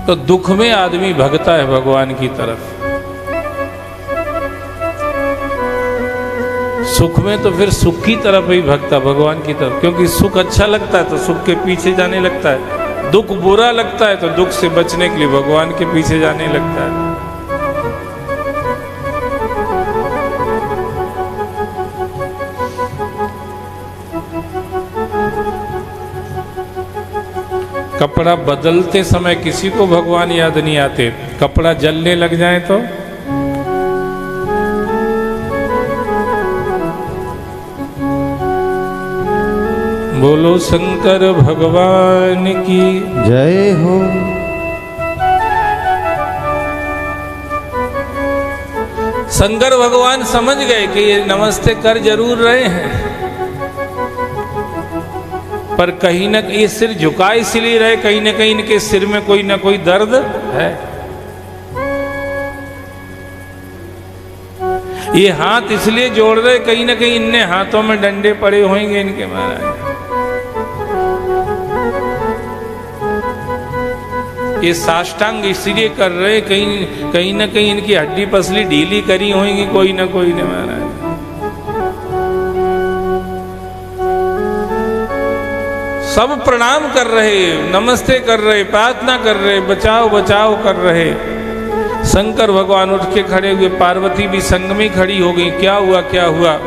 तो दुख में आदमी भगता है भगवान की तरफ, सुख में तो फिर सुख की तरफ ही भगता भगवान की तरफ, क्योंकि सुख अच्छा लगता है तो सुख के पीछे जाने लगता है, दुख बुरा लगता है तो दुख से बचने के लिए भगवान के पीछे जाने लगता है। कपड़ा बदलते समय किसी को भगवान याद नहीं आते, कपड़ा जलने लग जाए तो बोलो शंकर भगवान की जय हो। शंकर भगवान समझ गए कि ये नमस्ते कर जरूर रहे हैं, पर कहीं न ये सिर झुका इसलिए रहे, कहीं न कहीं इनके सिर में कोई ना कोई दर्द है। ये हाथ इसलिए जोड़ रहे, कहीं ना कहीं इनने हाथों में डंडे पड़े होंगे इनके महाराज। ये साष्टांग इसलिए कर रहे, कहीं ना कहीं इनकी हड्डी पसली ढीली करी होंगी कोई ना कोई ने महाराज। सब प्रणाम कर रहे, नमस्ते कर रहे, प्रार्थना कर रहे, बचाओ बचाओ कर रहे। शंकर भगवान उठ के खड़े हुए, पार्वती भी संग में खड़ी हो गई। क्या हुआ क्या हुआ?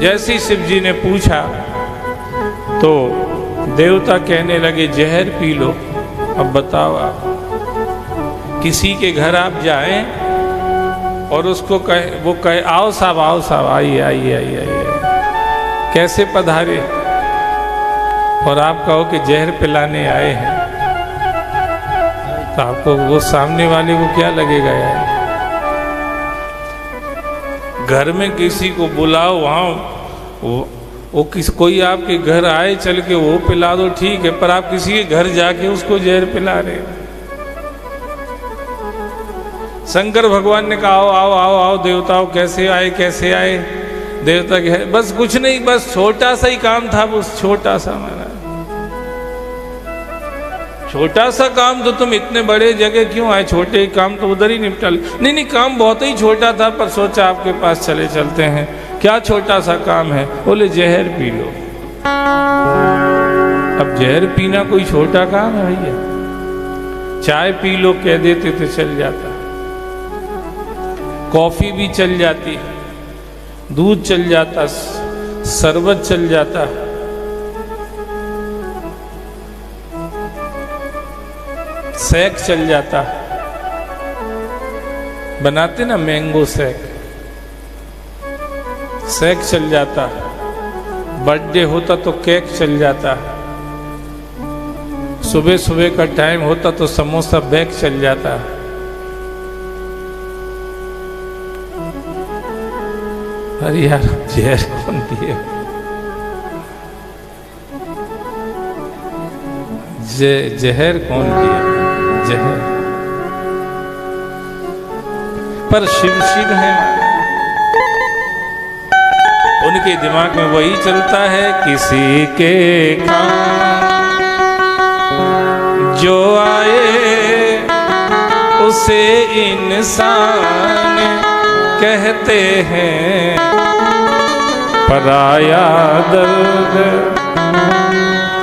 जैसे शिव जी ने पूछा तो देवता कहने लगे जहर पी लो। अब बताओ आप, किसी के घर आप जाएं और उसको कहे, वो कहे आओ साहब आओ साहब, आइए आइए आइए आइए, कैसे पधारे, और आप कहो कि जहर पिलाने आए हैं, तो आपको वो सामने वाले को क्या लगेगा यार? घर में किसी को बुलाओ, वहाँ वो कोई आपके घर आए चल के वो पिला दो ठीक है, पर आप किसी के घर जाके उसको जहर पिला रहे। शंकर भगवान ने कहा आओ आओ आओ आओ देवताओं, कैसे आए कैसे आए? देवता के बस कुछ नहीं, बस छोटा सा ही काम था, बस छोटा सा महाराज, छोटा सा काम, तो तुम इतने बड़े जगह क्यों आए? छोटे ही काम तो उधर ही निपटा ले। नहीं नहीं, काम बहुत ही छोटा था, पर सोचा आपके पास चले चलते हैं। क्या छोटा सा काम है? बोले जहर पी लो। अब जहर पीना कोई छोटा काम है भैया? चाय पी लो कह देते तो चल जाता, कॉफी भी चल जाती, दूध चल जाता, शरबत चल जाता, शेक चल जाता, बनाते ना मैंगो शेक, शेक चल जाता, बर्थडे होता तो केक चल जाता, सुबह सुबह का टाइम होता तो समोसा बैग चल जाता। अरे यार जहर कौन दिए? जहर कौन दिया? जहर पर शिव शिव है, उनके दिमाग में वही चलता है, किसी के काम जो आए उसे इंसान कहते हैं, पराया दर्द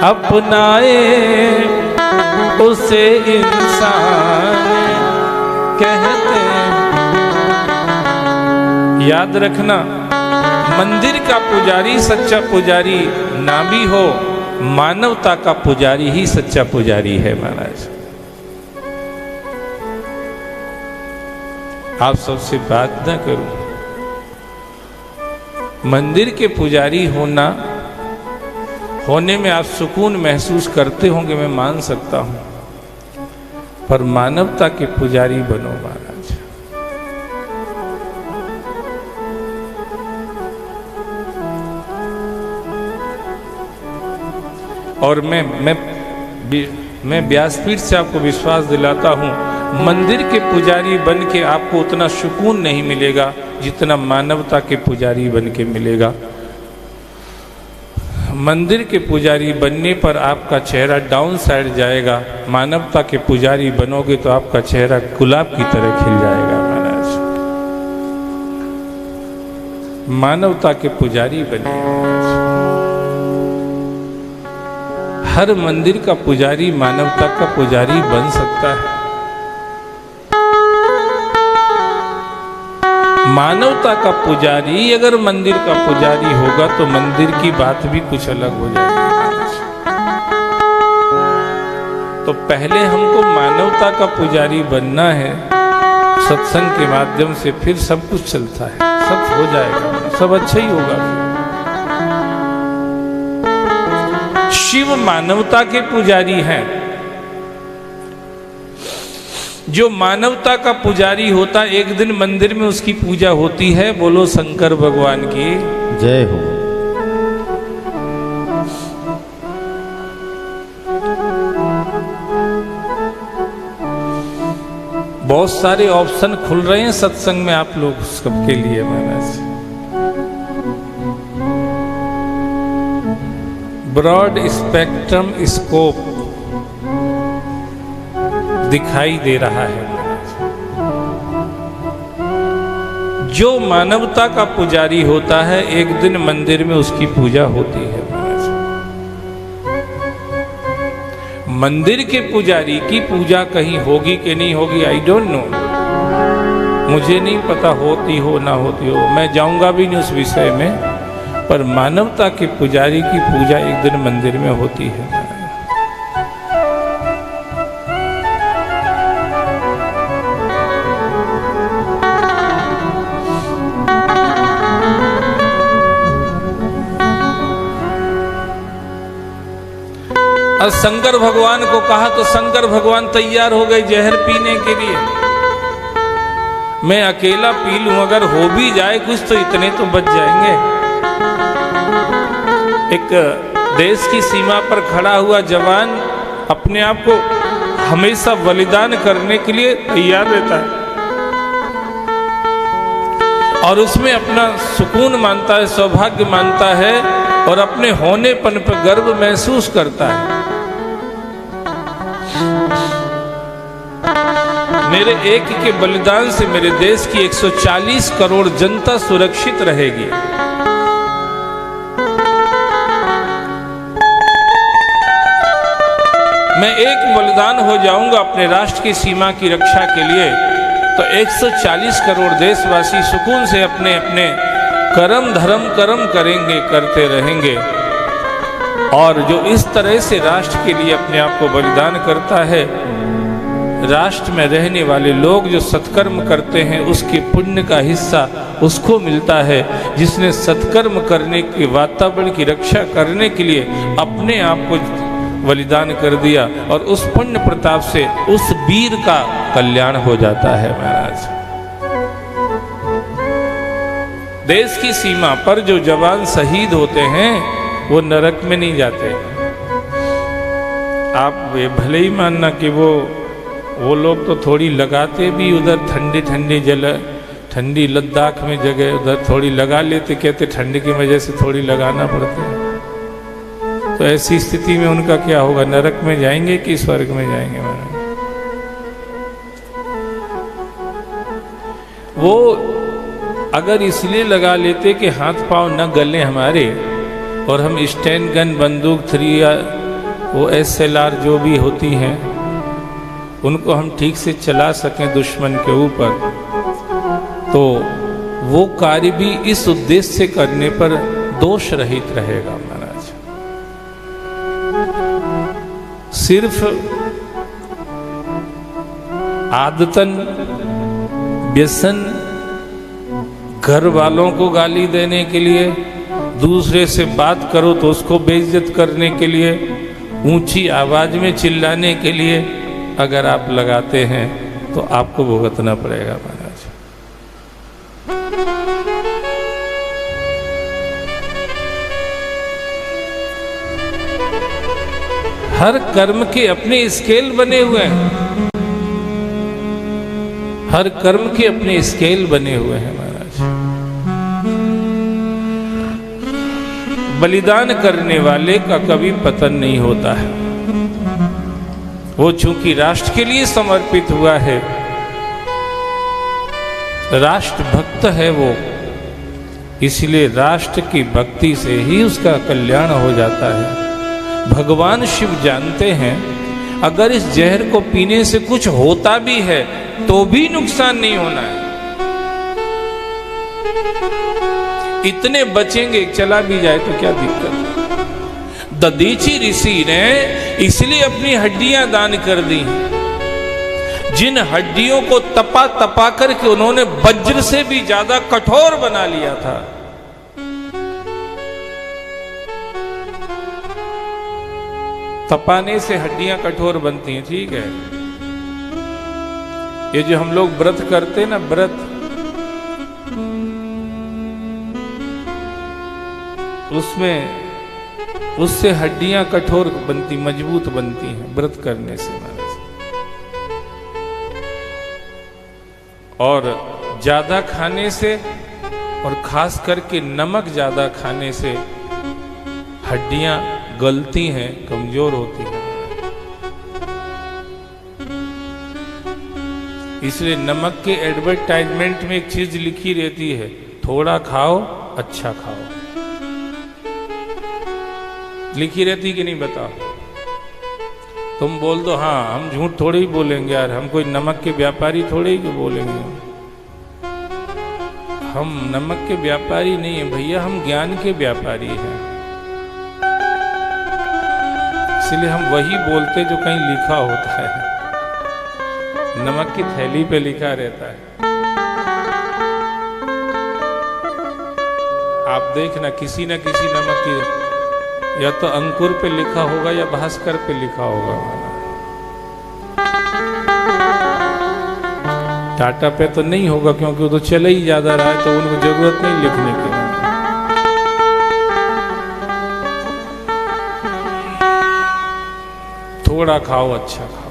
अपनाए उसे इंसान कहते हैं। याद रखना, मंदिर का पुजारी सच्चा पुजारी ना भी हो, मानवता का पुजारी ही सच्चा पुजारी है महाराज। आप सबसे बात ना करूं, मंदिर के पुजारी होने में आप सुकून महसूस करते होंगे, मैं मान सकता हूं, पर मानवता के पुजारी बनो महाराज। और मैं व्यासपीठ से आपको विश्वास दिलाता हूं, मंदिर के पुजारी बन के आपको उतना सुकून नहीं मिलेगा जितना मानवता के पुजारी बन के मिलेगा। मंदिर के पुजारी बनने पर आपका चेहरा डाउन साइड जाएगा, मानवता के पुजारी बनोगे तो आपका चेहरा गुलाब की तरह खिल जाएगा। महाराज मानवता के पुजारी बनिए। हर मंदिर का पुजारी मानवता का पुजारी बन सकता है। मानवता का पुजारी अगर मंदिर का पुजारी होगा तो मंदिर की बात भी कुछ अलग हो जाएगी। तो पहले हमको मानवता का पुजारी बनना है, सत्संग के माध्यम से फिर सब कुछ चलता है, सब हो जाएगा, सब अच्छा ही होगा। शिव मानवता के पुजारी हैं। जो मानवता का पुजारी होता, एक दिन मंदिर में उसकी पूजा होती है। बोलो शंकर भगवान की जय हो। बहुत सारे ऑप्शन खुल रहे हैं सत्संग में आप लोग सबके लिए। महाराज ब्रॉड स्पेक्ट्रम स्कोप दिखाई दे रहा है। जो मानवता का पुजारी होता है, एक दिन मंदिर में उसकी पूजा होती है। मंदिर के पुजारी की पूजा कहीं होगी कि नहीं होगी, आई डोंट नो, मुझे नहीं पता, होती हो ना होती हो, मैं जाऊंगा भी नहीं उस विषय में। पर मानवता के पुजारी की पूजा एक दिन मंदिर में होती है। और शंकर भगवान को कहा तो शंकर भगवान तैयार हो गए जहर पीने के लिए। मैं अकेला पी लूं, अगर हो भी जाए कुछ तो इतने तो बच जाएंगे। एक देश की सीमा पर खड़ा हुआ जवान अपने आप को हमेशा बलिदान करने के लिए तैयार रहता है और उसमें अपना सुकून मानता है, सौभाग्य मानता है और अपने होनेपन पर गर्व महसूस करता है। मेरे एक के बलिदान से मेरे देश की 140 करोड़ जनता सुरक्षित रहेगी। मैं एक बलिदान हो जाऊंगा अपने राष्ट्र की सीमा की रक्षा के लिए, तो 140 करोड़ देशवासी सुकून से अपने अपने कर्म धर्म करेंगे, करते रहेंगे। और जो इस तरह से राष्ट्र के लिए अपने आप को बलिदान करता है, राष्ट्र में रहने वाले लोग जो सत्कर्म करते हैं उसके पुण्य का हिस्सा उसको मिलता है, जिसने सत्कर्म करने के वातावरण की रक्षा करने के लिए अपने आप को बलिदान कर दिया, और उस पुण्य प्रताप से उस वीर का कल्याण हो जाता है। महाराज देश की सीमा पर जो जवान शहीद होते हैं वो नरक में नहीं जाते। आप भले ही मानना कि वो लोग तो थोड़ी लगाते भी उधर ठंडी जगह, ठंडी लद्दाख में जगह उधर थोड़ी लगा लेते, कहते ठंडी की वजह से थोड़ी लगाना पड़ता है। तो ऐसी स्थिति में उनका क्या होगा, नरक में जाएंगे कि स्वर्ग में जाएंगे? वो अगर इसलिए लगा लेते कि हाथ पांव न गले हमारे और हम स्टैंड गन, बंदूक 3 या वो SLR जो भी होती हैं उनको हम ठीक से चला सकें दुश्मन के ऊपर, तो वो कार्य भी इस उद्देश्य से करने पर दोष रहित रहेगा। महाराज सिर्फ आदतन व्यसन, घर वालों को गाली देने के लिए, दूसरे से बात करो तो उसको बेइज्जत करने के लिए, ऊंची आवाज में चिल्लाने के लिए अगर आप लगाते हैं तो आपको भुगतना पड़ेगा। महाराज हर कर्म के अपने स्केल बने हुए हैं, हर कर्म के अपने स्केल बने हुए हैं। महाराज बलिदान करने वाले का कभी पतन नहीं होता है। वो चूंकि राष्ट्र के लिए समर्पित हुआ है, राष्ट्र भक्त है वो, इसलिए राष्ट्र की भक्ति से ही उसका कल्याण हो जाता है। भगवान शिव जानते हैं अगर इस जहर को पीने से कुछ होता भी है तो भी नुकसान नहीं होना है, इतने बचेंगे, चला भी जाए तो क्या दिक्कत। दधीची ऋषि ने इसलिए अपनी हड्डियां दान कर दी, जिन हड्डियों को तपा तपा करके उन्होंने वज्र से भी ज्यादा कठोर बना लिया था। तपाने से हड्डियां कठोर बनती हैं, ठीक है। ये जो हम लोग व्रत करते हैं ना, व्रत, उसमें उससे हड्डियां कठोर बनती, मजबूत बनती हैं व्रत करने से। और ज्यादा खाने से और खास करके नमक ज्यादा खाने से हड्डियां गलती हैं, कमजोर होती हैं। इसलिए नमक के एडवर्टाइजमेंट में एक चीज लिखी रहती है, थोड़ा खाओ अच्छा खाओ, लिखी रहती कि नहीं बताओ। तुम बोल दो हाँ, हम झूठ थोड़े ही बोलेंगे यार, हम कोई नमक के व्यापारी थोड़े ही बोलेंगे। हम नमक के व्यापारी नहीं है भैया, हम ज्ञान के व्यापारी हैं। इसलिए हम वही बोलते जो कहीं लिखा होता है, नमक की थैली पे लिखा रहता है। आप देखना किसी न किसी नमक की या तो अंकुर पे लिखा होगा या भास्कर पे लिखा होगा। टाटा पे तो नहीं होगा क्योंकि वो तो चले ही ज्यादा रहा है, तो उनको जरूरत नहीं लिखने की। थोड़ा खाओ अच्छा खाओ।